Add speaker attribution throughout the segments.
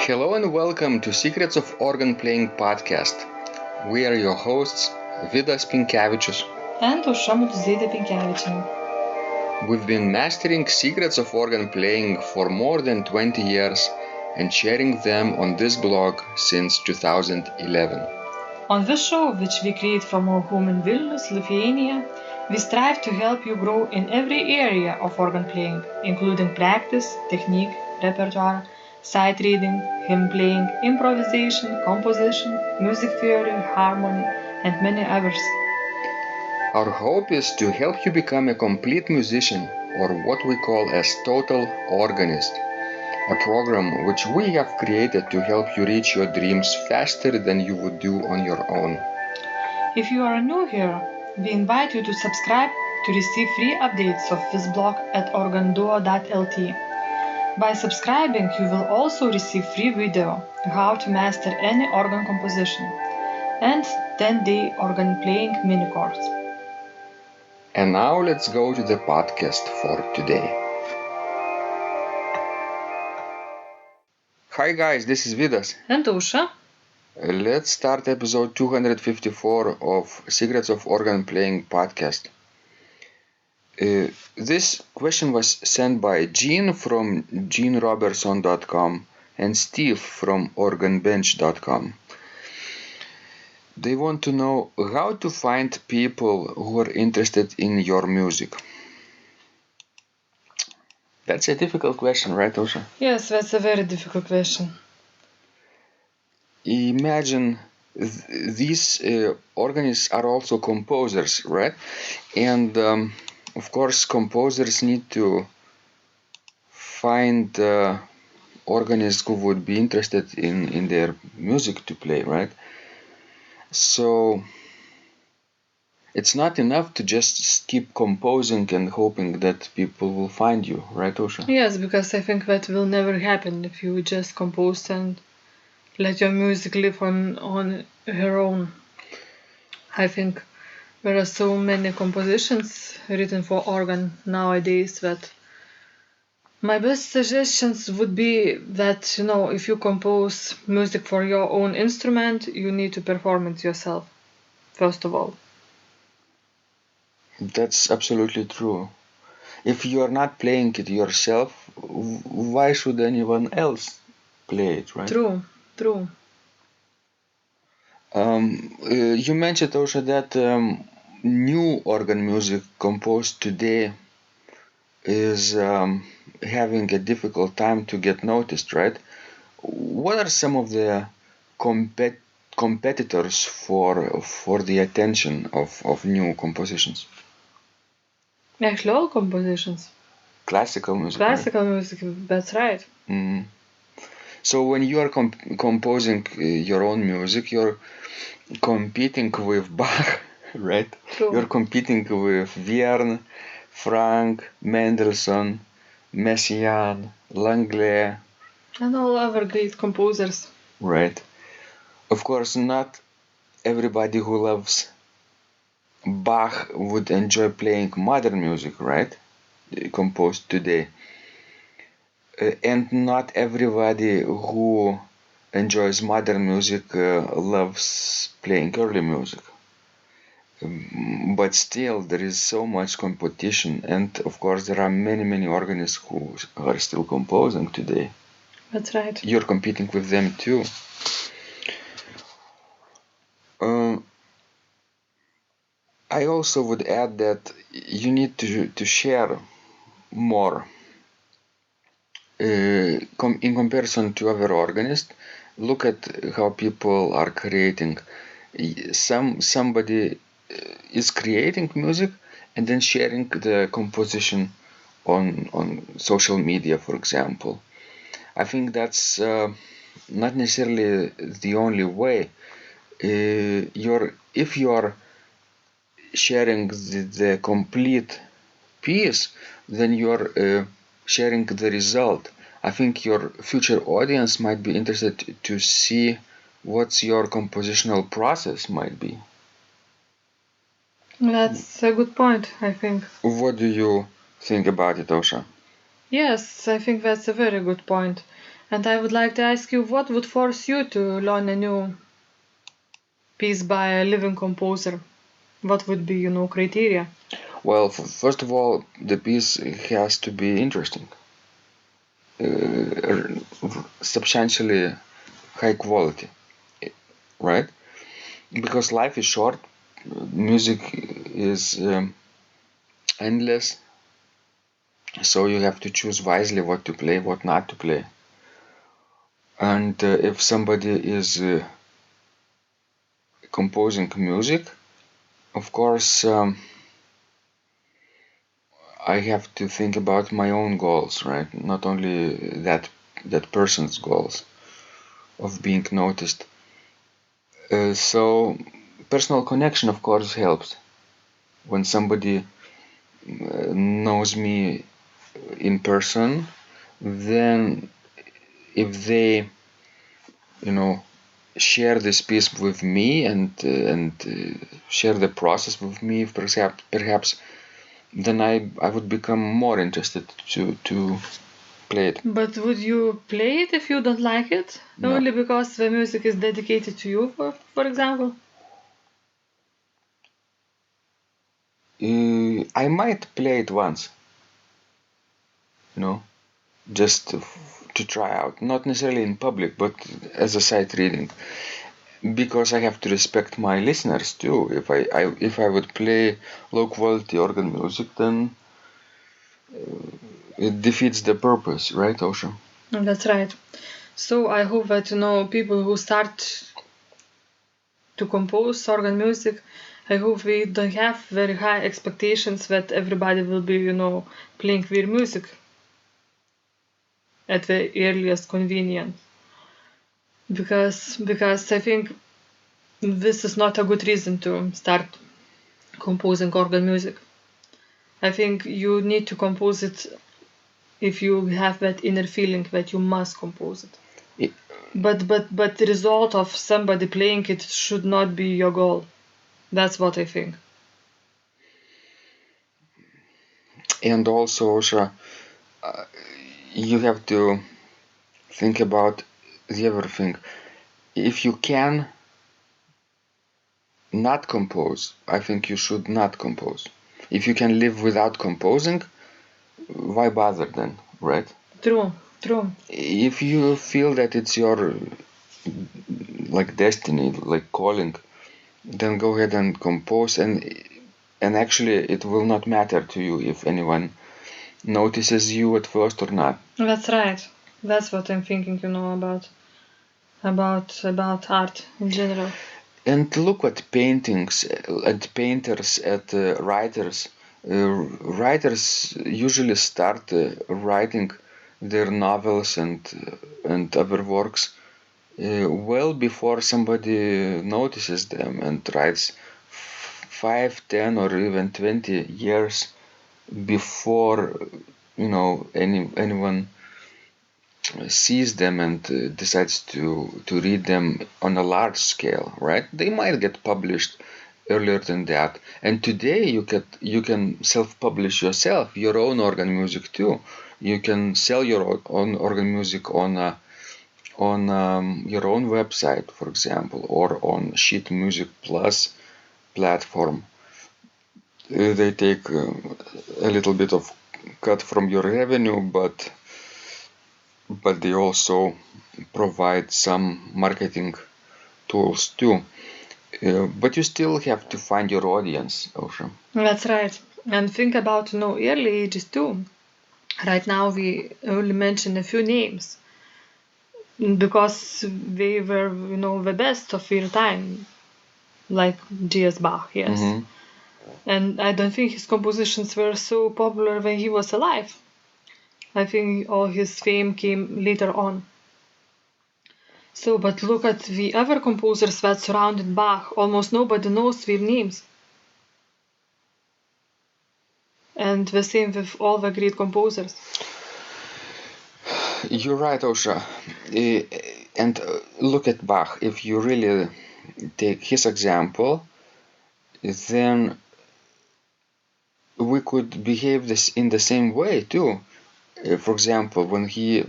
Speaker 1: Hello and welcome to Secrets of Organ Playing podcast. We are your hosts, Vidas Pinkevičius
Speaker 2: and Aušra Pinkevičienė.
Speaker 1: We've been mastering secrets of organ playing for more than 20 years and sharing them on this blog since 2011.
Speaker 2: On this show, which we create from our home in Vilnius, Lithuania, we strive to help you grow in every area of organ playing, including practice, technique, repertoire, sight reading, hymn playing, improvisation, composition, music theory, harmony, and many others.
Speaker 1: Our hope is to help you become a complete musician, or what we call as total organist, a program which we have created to help you reach your dreams faster than you would do on your own.
Speaker 2: If you are new here, we invite you to subscribe to receive free updates of this blog at organduo.lt. By subscribing, you will also receive free video how to master any organ composition and 10-day organ playing mini course.
Speaker 1: And now let's go to the podcast for today. Hi guys, this is Vidas.
Speaker 2: And Aušra.
Speaker 1: Let's start episode 254 of Secrets of Organ Playing podcast. This question was sent by Jean from jeanrobertson.com and Steve from organbench.com. They want to know how to find people who are interested in your music. That's a difficult question, right, Aušra?
Speaker 2: Yes, that's a very difficult question.
Speaker 1: Imagine these organists are also composers, right? And of course, composers need to find organists who would be interested in their music to play, right? So it's not enough to just keep composing and hoping that people will find you, right, Aušra?
Speaker 2: Yes, because I think that will never happen if you just compose and let your music live on her own. I think there are so many compositions written for organ nowadays that my best suggestions would be that, if you compose music for your own instrument, you need to perform it yourself, first of all.
Speaker 1: That's absolutely true. If you are not playing it yourself, why should anyone else play it, right?
Speaker 2: True.
Speaker 1: You mentioned also that new organ music composed today is having a difficult time to get noticed, right? What are some of the competitors for the attention of new compositions?
Speaker 2: Actually, all compositions.
Speaker 1: Classical music.
Speaker 2: Classical music, that's right.
Speaker 1: Mm-hmm. So when you are composing your own music, you're competing with Bach, right?
Speaker 2: True.
Speaker 1: You're competing with Vierne, Franck, Mendelssohn, Messiaen, Langlais.
Speaker 2: And all other great composers.
Speaker 1: Right. Of course, not everybody who loves Bach would enjoy playing modern music, right? Composed today. And not everybody who enjoys modern music loves playing early music. But still, there is so much competition, and of course, there are many organists who are still composing today.
Speaker 2: That's right.
Speaker 1: You're competing with them too. I also would add that you need to share more. In comparison to other organists, look at how people are creating. Somebody is creating music and then sharing the composition on social media, for example. I think that's not necessarily the only way. If you are sharing the complete piece, then you are sharing the result. I think your future audience might be interested to see what's your compositional process might be.
Speaker 2: That's a good point, I think.
Speaker 1: What do you think about it, Aušra?
Speaker 2: Yes, I think that's a very good point. And I would like to ask you, what would force you to learn a new piece by a living composer? What would be, criteria?
Speaker 1: Well, first of all, the piece has to be interesting, substantially high quality, right? Because life is short, music is endless, so you have to choose wisely what to play, what not to play. And if somebody is composing music, of course, I have to think about my own goals, right? Not only that person's goals of being noticed. So personal connection, of course, helps. When somebody knows me in person, then if they, share this piece with me and share the process with me, perhaps then I would become more interested to play it.
Speaker 2: But would you play it if you don't like it?
Speaker 1: No.
Speaker 2: Only because the music is dedicated to you, for example?
Speaker 1: I might play it once, just to try out, not necessarily in public, but as a sight reading, because I have to respect my listeners too. If I would play low quality organ music, then it defeats the purpose, right, Osha?
Speaker 2: That's right. So I hope that people who start to compose organ music, I hope we don't have very high expectations that everybody will be, playing their music at the earliest convenience. Because I think this is not a good reason to start composing organ music. I think you need to compose it if you have that inner feeling that you must compose it.
Speaker 1: It-
Speaker 2: But the result of somebody playing it should not be your goal. That's what I think.
Speaker 1: And also, Osha, you have to think about the other thing. If you can not compose, I think you should not compose. If you can live without composing, why bother then, right?
Speaker 2: True.
Speaker 1: If you feel that it's your like destiny, like calling, then go ahead and compose, and actually it will not matter to you if anyone notices you at first or not.
Speaker 2: That's right. That's what I'm thinking, about art in general.
Speaker 1: And look at paintings, at painters, at writers. Writers usually start writing their novels and other works well before somebody notices them and writes 5, 10, or even 20 years before anyone sees them and decides to read them on a large scale, right? They might get published earlier than that. And today you can self-publish yourself, your own organ music too. You can sell your own organ music on your own website, for example, or on Sheet Music Plus platform. They take a little bit of cut from your revenue, but they also provide some marketing tools too. But you still have to find your audience, Osha.
Speaker 2: That's right. And think about, early ages too. Right now we only mention a few names because they were, the best of their time, like G.S. Bach, yes.
Speaker 1: Mm-hmm.
Speaker 2: And I don't think his compositions were so popular when he was alive. I think all his fame came later on. So, but look at the other composers that surrounded Bach. Almost nobody knows their names. And the same with all the great composers.
Speaker 1: You're right, Osha. And look at Bach. If you really take his example, then we could behave this in the same way too. For example, when he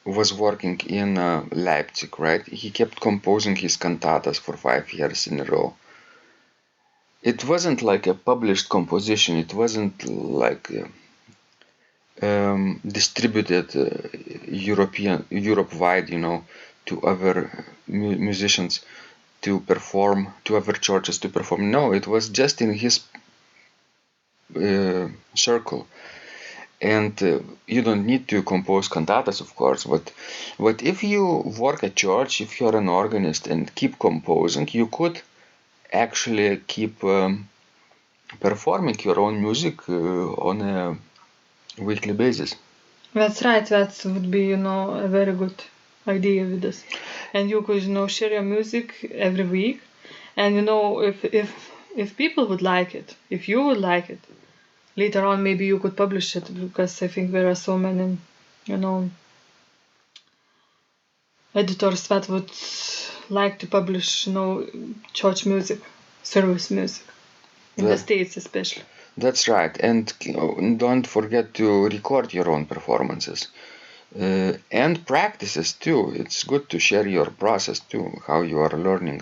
Speaker 1: was working in Leipzig, right? He kept composing his cantatas for 5 years in a row. It wasn't like a published composition. It wasn't like distributed Europe-wide, to other musicians to perform, to other churches to perform. No, it was just in his circle. And you don't need to compose cantatas, of course, but if you work at church, if you're an organist and keep composing, you could actually keep performing your own music on a weekly basis.
Speaker 2: That's right. That would be, a very good idea with this. And you could, share your music every week. And, if people would like it, if you would like it, later on maybe you could publish it, because I think there are so many, editors that would like to publish, church music, service music, in the States especially.
Speaker 1: That's right, and don't forget to record your own performances and practices too. It's good to share your process too, how you are learning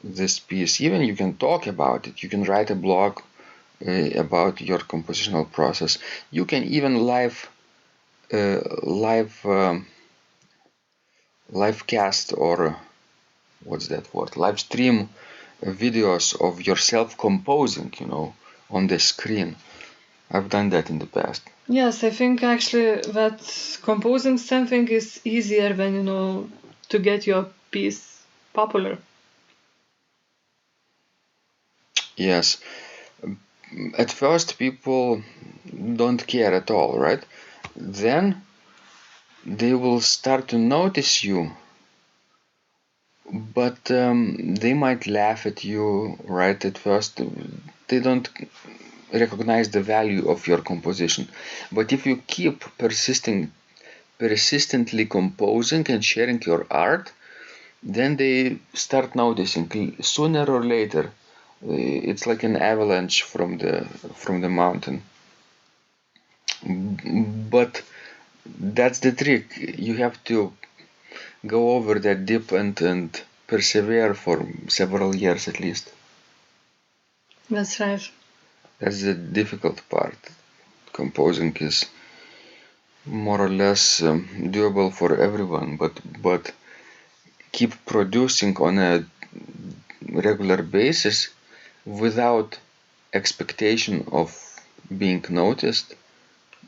Speaker 1: this piece. Even you can talk about it. You can write a blog about your compositional process. You can even live cast, or what's that word? Live stream videos of yourself composing, on the screen. I've done that in the past.
Speaker 2: Yes, I think actually that composing something is easier than, to get your piece popular.
Speaker 1: Yes. At first, people don't care at all, right? Then they will start to notice you, but they might laugh at you, right? At first, they don't recognize the value of your composition. But if you keep persistently composing and sharing your art, then they start noticing sooner or later. It's like an avalanche from the mountain. But that's the trick. You have to go over that dip and persevere for several years at least.
Speaker 2: That's right.
Speaker 1: That's the difficult part. Composing is more or less doable for everyone, but keep producing on a regular basis without expectation of being noticed.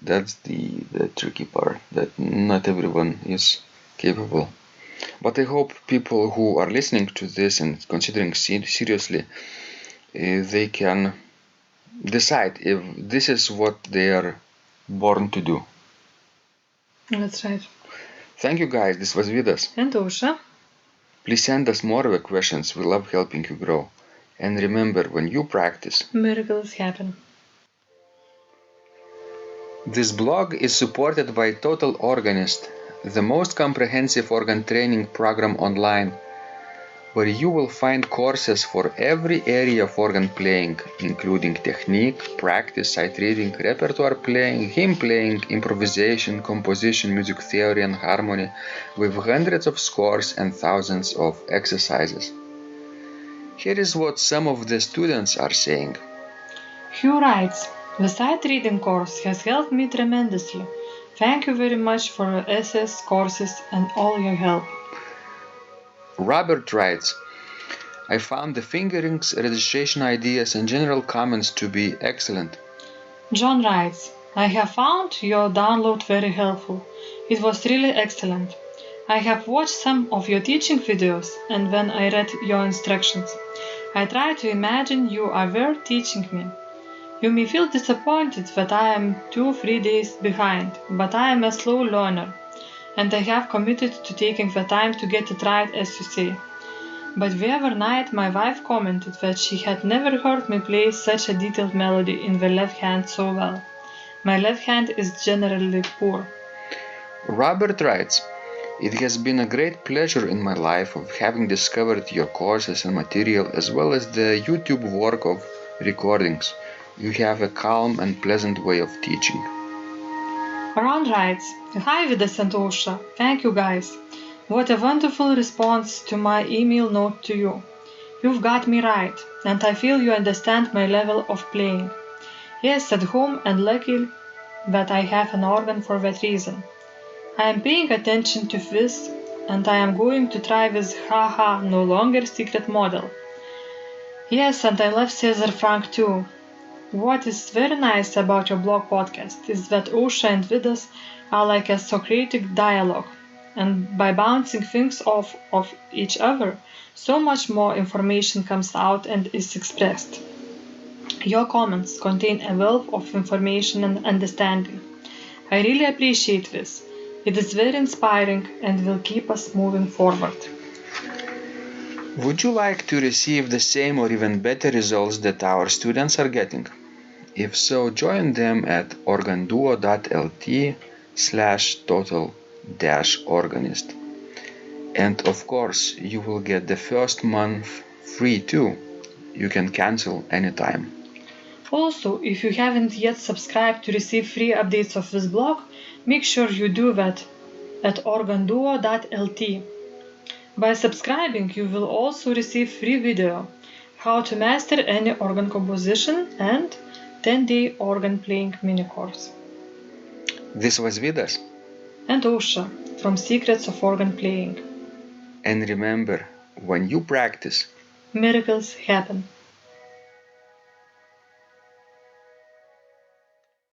Speaker 1: That's the tricky part, that not everyone is capable. But I hope people who are listening to this and considering seriously, they can decide if this is what they are born to do.
Speaker 2: That's right.
Speaker 1: Thank you guys, this was Vidas.
Speaker 2: And Ausra.
Speaker 1: Please send us more of the questions, we love helping you grow. And remember, when you practice,
Speaker 2: miracles happen.
Speaker 1: This blog is supported by Total Organist, the most comprehensive organ training program online, where you will find courses for every area of organ playing, including technique, practice, sight reading, repertoire playing, hymn playing, improvisation, composition, music theory and harmony, with hundreds of scores and thousands of exercises. Here is what some of the students are saying.
Speaker 2: Hugh writes, "The sight reading course has helped me tremendously. Thank you very much for your SS courses and all your help."
Speaker 1: Robert writes, "I found the fingerings, registration ideas and general comments to be excellent."
Speaker 2: John writes, "I have found your download very helpful. It was really excellent. I have watched some of your teaching videos, and when I read your instructions, I tried to imagine you are there teaching me. You may feel disappointed that I am 2-3 days behind, but I am a slow learner, and I have committed to taking the time to get it right, as you say. But the other night my wife commented that she had never heard me play such a detailed melody in the left hand so well. My left hand is generally poor."
Speaker 1: Robert writes, "It has been a great pleasure in my life of having discovered your courses and material, as well as the YouTube work of recordings. You have a calm and pleasant way of teaching."
Speaker 2: Ron writes, "Hi Vidas and Osha, thank you guys. What a wonderful response to my email note to you. You've got me right, and I feel you understand my level of playing. Yes, at home, and lucky that I have an organ for that reason. I am paying attention to this, and I am going to try this haha no longer secret model. Yes, and I love Cesar Frank too. What is very nice about your blog podcast is that Osha and Vidas are like a Socratic dialogue, and by bouncing things off of each other, so much more information comes out and is expressed. Your comments contain a wealth of information and understanding. I really appreciate this. It is very inspiring and will keep us moving forward."
Speaker 1: Would you like to receive the same or even better results that our students are getting? If so, join them at organduo.lt/total-organist. And of course, you will get the first month free too. You can cancel anytime.
Speaker 2: Also, if you haven't yet subscribed to receive free updates of this blog, make sure you do that at organduo.lt. By subscribing, you will also receive free video, how to master any organ composition, and 10-day organ playing mini course.
Speaker 1: This was Vidas.
Speaker 2: And Osha from Secrets of Organ Playing.
Speaker 1: And remember, when you practice,
Speaker 2: Miracles happen.